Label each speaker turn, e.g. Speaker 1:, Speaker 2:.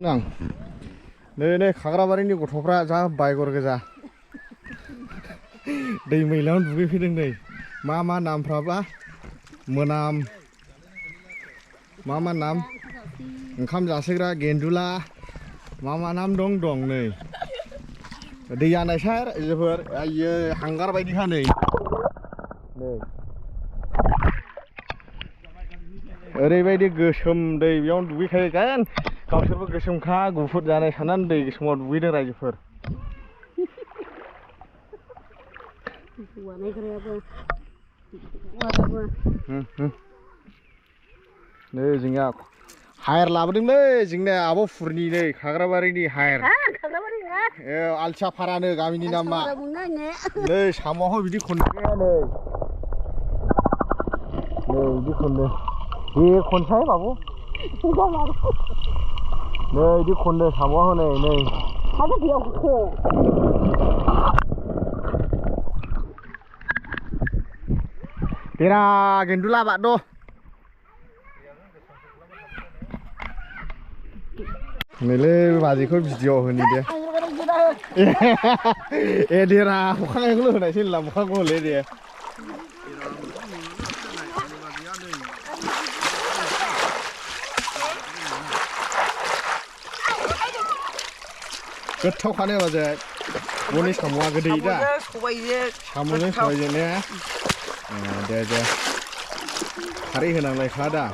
Speaker 1: आं नै खाग्राबारिनि गथ'फ्रा जा बायगर गोजा दै मैलायाव दुगैफैदों नै मा नामफ्राबा मोनाम मा नाम ओंखाम जासोग्रा गेन्दुला मा नाम दं नै दैया नायसार जोबोर आयो हांगार बायदिखा नै ओरैबायदि गोसोम दै बेयावनो दुगैखायो गान गावसोरबो गोसोमखा गुफुर जानाय साननानै दै गोसोमाव दुगैदों रायजोफोर नै जोंनिया हायर लाबोदोंलै जोंनिया आब'फुरनि नै खाग्राबारिनि हायर आलथियाफारानो गामिनि नामा नै साम'आव बिदि खनखाया नै बिदि खनदो बे खनसाय बाबु नै बिदि खनदो साम'आ हनै नै बेरा गेन्दुला बाद' नैलै बाजैखौ भिडिअ होनि दे ए देरा हखानायखौल' होनायसै होनला मोखांखौ हले दे गोथाव खानो बाजै बनि साम'आ गोदै दा साम'जों सबायजों ने दे खारै होनांलायखा दा